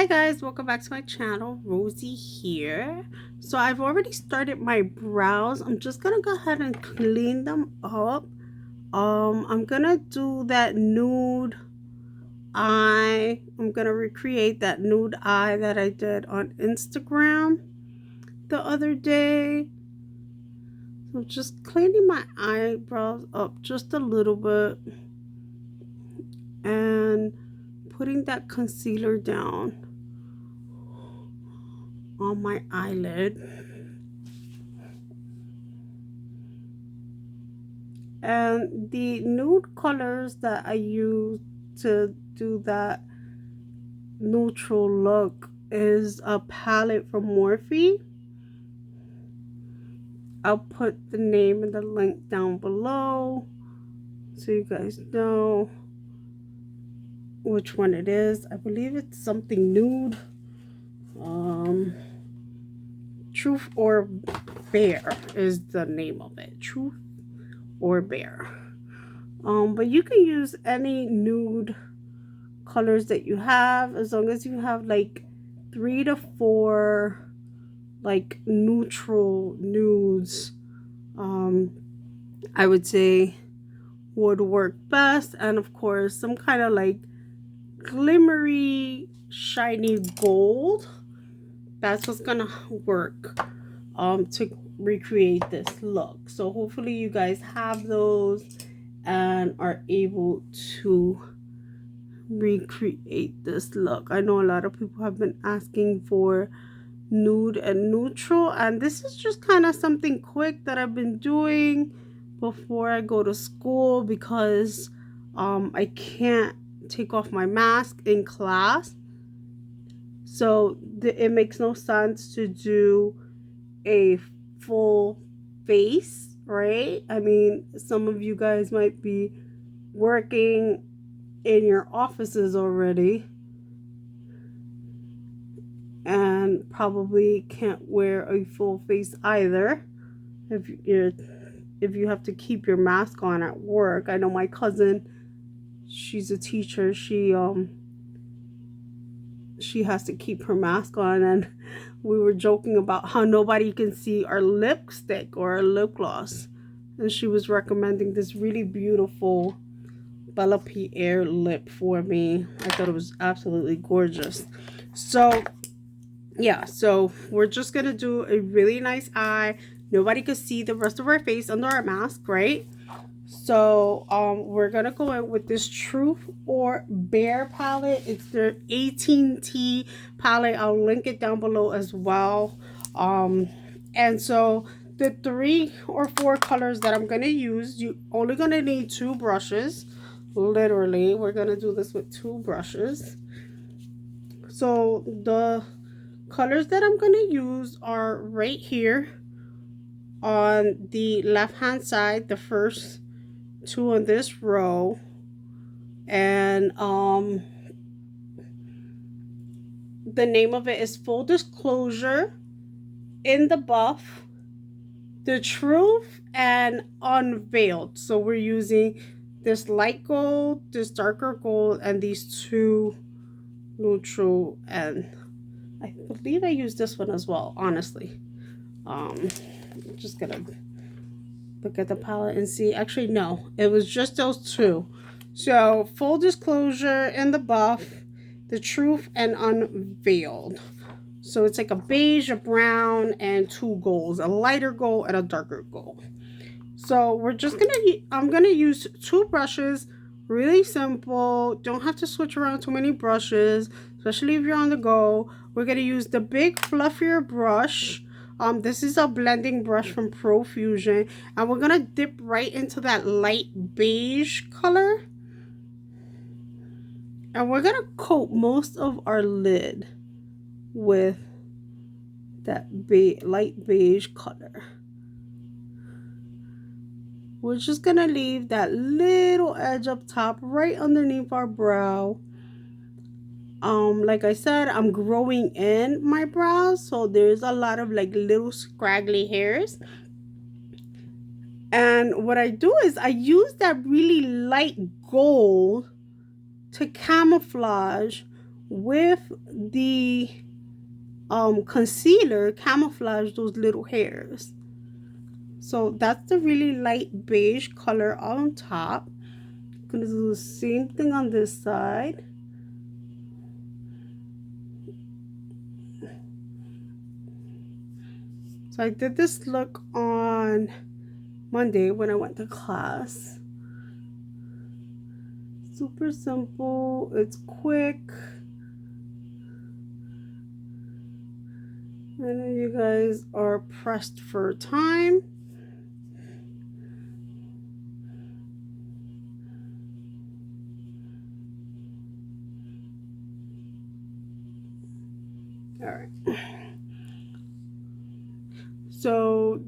Hi guys, welcome back to my channel. Rosie here. So I've already started my brows. I'm just gonna go ahead and clean them up. I'm gonna do that nude eye. I'm gonna recreate that nude eye that I did on Instagram the other day. So just cleaning my eyebrows up just a little bit and putting that concealer down on my eyelid. And the nude colors that I use to do that neutral look is a palette from Morphe. I'll put the name and the link down below so you guys know which one it is. I believe it's something nude. Truth or Bear is the name of it. Truth or Bear. But you can use any nude colors that you have, as long as you have like 3 to 4 like neutral nudes. I would say would work best, and of course some kind of like glimmery shiny gold. That's what's gonna work to recreate this look. So hopefully you guys have those and are able to recreate this look. I know a lot of people have been asking for nude and neutral, and this is just kind of something quick that I've been doing before I go to school because I can't take off my mask in class. So it makes no sense to do a full face, right? I mean, some of you guys might be working in your offices already and probably can't wear a full face either if you have to keep your mask on at work. I know my cousin, she's a teacher, she has to keep her mask on, and we were joking about how nobody can see our lipstick or our lip gloss, and she was recommending this really beautiful Bella Pierre lip for me. I thought it was absolutely gorgeous. So yeah, so we're just gonna do a really nice eye. Nobody could see the rest of our face under our mask, right? So we're gonna go in with this Truth or Bear palette. It's their 18T palette. I'll link it down below as well. And so the 3 or 4 colors that I'm gonna use, you only gonna need 2 brushes. Literally, we're gonna do this with 2 brushes. So the colors that I'm gonna use are right here on the left hand side, the first 2 on this row, and the name of it is Full Disclosure, In the Buff, The Truth, and Unveiled. So we're using this light gold, this darker gold, and these 2 neutral, and I believe I used this one as well, honestly. I'm just gonna look at the palette and see. Actually, no, it was just those 2. So Full Disclosure, In the Buff, The Truth, and Unveiled. So it's like a beige, a brown, and 2 golds, a lighter gold and a darker gold. So we're just I'm gonna use 2 brushes, really simple. Don't have to switch around too many brushes, especially if you're on the go. We're gonna use the big fluffier brush. This is a blending brush from Profusion, and we're gonna dip right into that light beige color, and we're gonna coat most of our lid with that light beige color. We're just gonna leave that little edge up top right underneath our brow. Like I said, I'm growing in my brows, so there's a lot of like little scraggly hairs. And what I do is I use that really light gold to camouflage with the concealer camouflage those little hairs. So that's the really light beige color on top. I'm gonna do the same thing on this side. So I did this look on Monday when I went to class. Super simple, it's quick. I know you guys are pressed for time. All right. So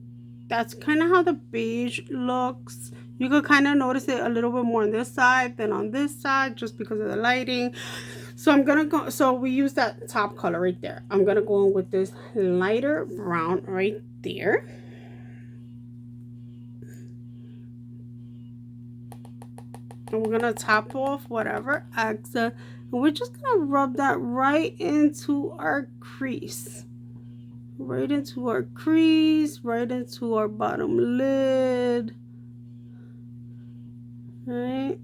that's kind of how the beige looks. You could kind of notice it a little bit more on this side than on this side just because of the lighting. So I'm gonna go, so we use that top color right there. I'm gonna go in with this lighter brown right there. And we're gonna top off whatever excess. And we're just gonna rub that right into our crease. Right into our crease, right into our bottom lid. Right?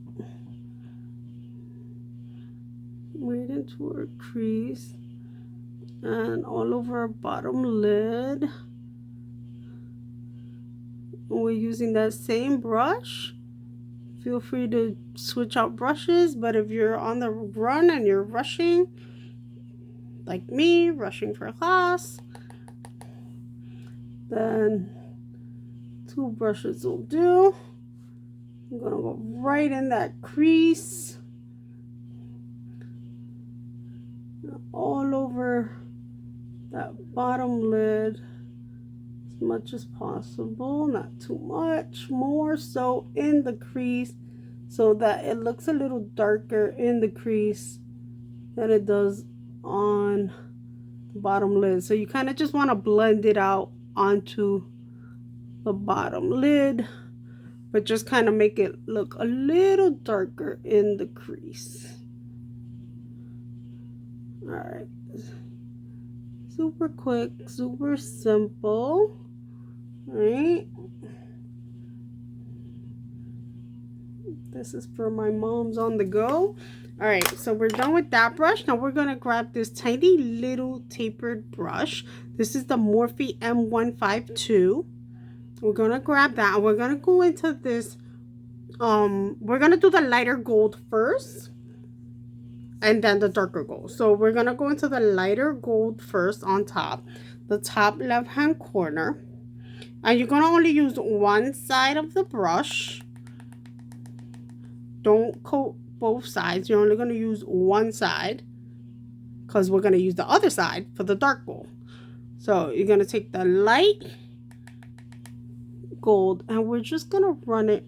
Right into our crease. And all over our bottom lid. And we're using that same brush. Feel free to switch out brushes, but if you're on the run and you're rushing, like me, rushing for class, then 2 brushes will do. I'm gonna go right in that crease, all over that bottom lid as much as possible, not too much, more so in the crease so that it looks a little darker in the crease than it does on the bottom lid. So you kind of just want to blend it out onto the bottom lid, but just kind of make it look a little darker in the crease. All right, super quick, super simple. All right, this is for my mom's on the go. All right, so we're done with that brush. Now we're gonna grab this tiny little tapered brush. This is the Morphe M152. We're gonna grab that and we're gonna go into this. We're gonna do the lighter gold first and then the darker gold. So we're gonna go into the lighter gold first on top, the top left hand corner. And you're gonna only use one side of the brush. Don't coat both sides. You're only gonna use one side because we're gonna use the other side for the dark gold. So you're gonna take the light gold and we're just gonna run it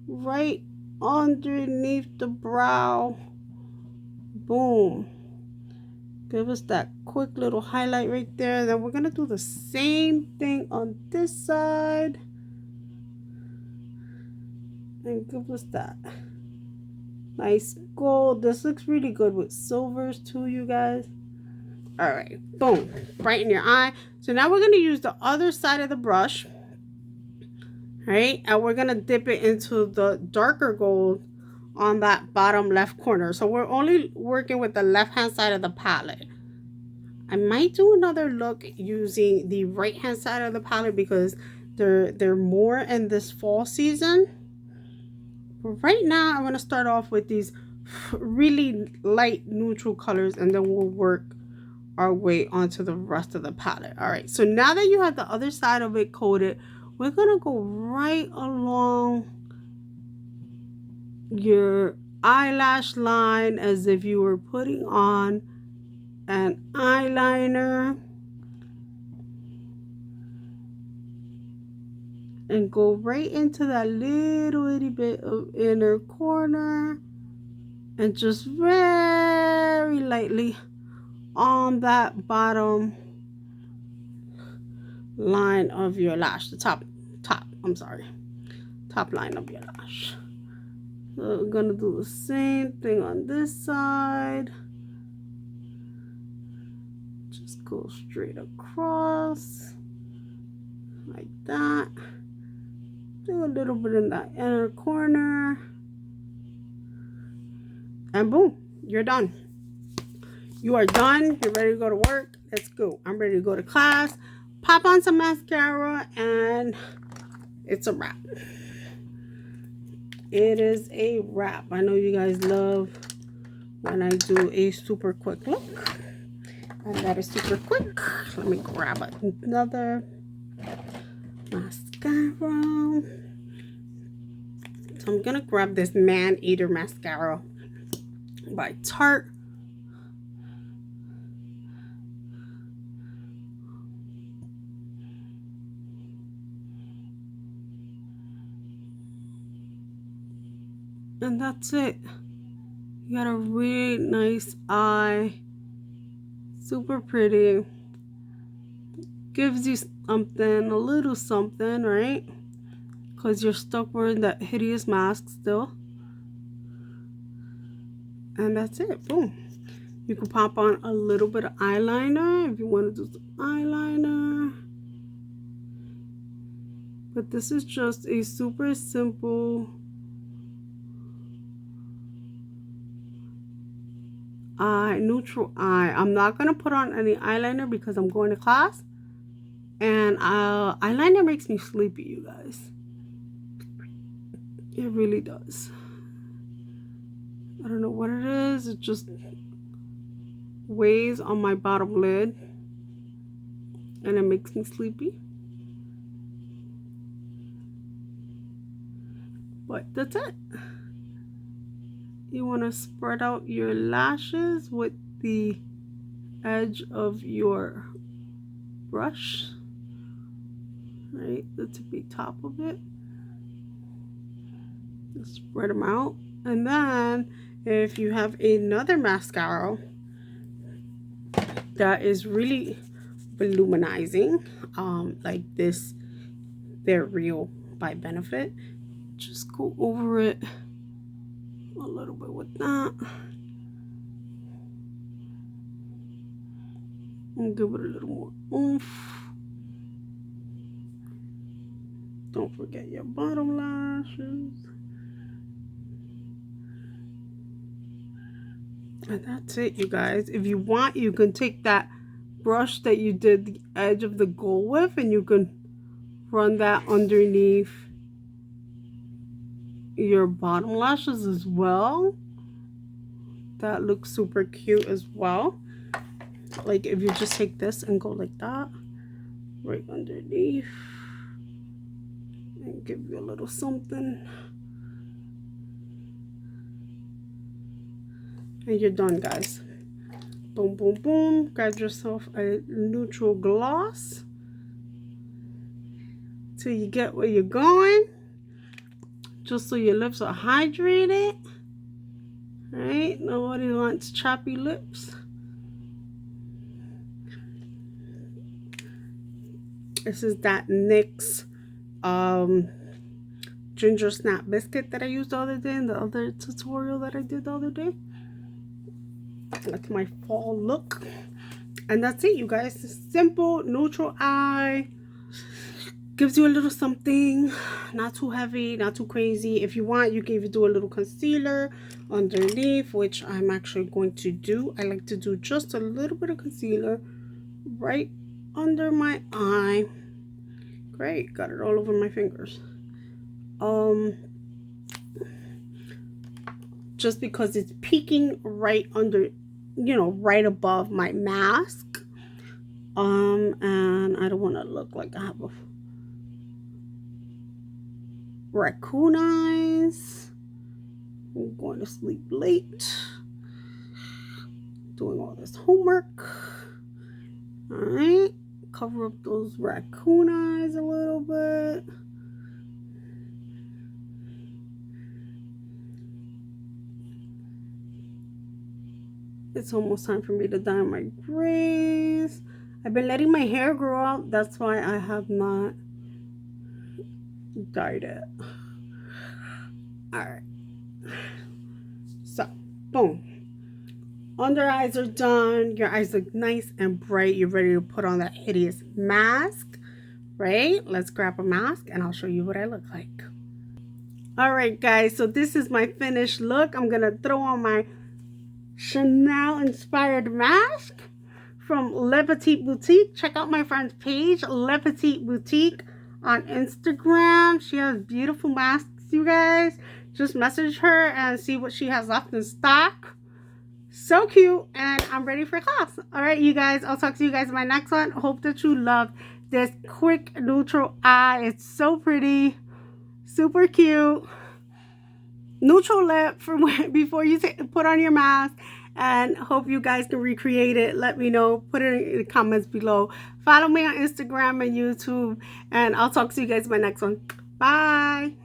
right underneath the brow. Boom. Give us that quick little highlight right there. Then we're gonna do the same thing on this side and give us that nice gold. This looks really good with silvers too, you guys. All right, boom, right in your eye. So now we're gonna use the other side of the brush, right? And we're gonna dip it into the darker gold on that bottom left corner. So we're only working with the left hand side of the palette. I might do another look using the right hand side of the palette because they're more in this fall season. But right now I'm going to start off with these really light neutral colors and then we'll work our way onto the rest of the palette. All right, so now that you have the other side of it coated, we're going to go right along your eyelash line as if you were putting on an eyeliner and go right into that little itty bit of inner corner and just very lightly on that bottom line of your lash, the top line of your lash. So we're gonna do the same thing on this side. go straight across like that. Do a little bit in that inner corner, and boom, you're done. You are done. You're ready to go to work. Let's go. I'm ready to go to class. Pop on some mascara, and it's a wrap. It is a wrap. I know you guys love when I do a super quick look, and that is super quick. Let me grab another mascara. So I'm gonna grab this Man Eater mascara by Tarte. And that's it. You got a really nice eye. Super pretty. Gives you something, a little something, right? Because you're stuck wearing that hideous mask still. And that's it. Boom. You can pop on a little bit of eyeliner if you want to do some eyeliner. But this is just a super simple neutral eye. I'm not going to put on any eyeliner because I'm going to class. And eyeliner makes me sleepy, you guys. It really does. I don't know what it is. It just weighs on my bottom lid. And it makes me sleepy. But that's it. You want to spread out your lashes with the edge of your brush, right, the tippy top of it. Just spread them out. And then if you have another mascara that is really voluminizing, like this They're Real by Benefit, just go over it a little bit with that and give it a little more oomph. Don't forget your bottom lashes. And that's it, you guys. If you want, you can take that brush that you did the edge of the gold with, and you can run that underneath your bottom lashes as well. That looks super cute as well. Like if you just take this and go like that right underneath and give you a little something, and you're done, guys. Boom, boom, boom. Grab yourself a neutral gloss till you get where you're going, just so your lips are hydrated, right? Nobody wants chappy lips. This is that NYX ginger snap biscuit that I used the other day in the other tutorial that I did the other day. That's my fall look. And that's it, you guys. Simple, neutral eye. Gives you a little something. Not too heavy, not too crazy. If you want, you can even do a little concealer underneath, which I'm actually going to do. I like to do just a little bit of concealer right under my eye. Great, got it all over my fingers. Just because it's peeking right under, right above my mask. And I don't want to look like I have a raccoon eyes. I'm going to sleep late, doing all this homework. All right, cover up those raccoon eyes a little bit. It's almost time for me to dye my grays. I've been letting my hair grow out. That's why I have not dyed it. All right. So, boom. Under eyes are done. Your eyes look nice and bright. You're ready to put on that hideous mask, right? Let's grab a mask and I'll show you what I look like. All right, guys, so this is my finished look. I'm gonna throw on my Chanel inspired mask from Le Petit Boutique. Check out my friend's page, Le Petit Boutique, on Instagram. She has beautiful masks, you guys. Just message her and see what she has left in stock. So cute, and I'm ready for class. All right, you guys, I'll talk to you guys in my next one. Hope that you loved this quick neutral eye. It's so pretty, super cute. Neutral lip for before you put on your mask, and hope you guys can recreate it. Let me know, put it in the comments below. Follow me on Instagram and YouTube, and I'll talk to you guys in my next one. Bye.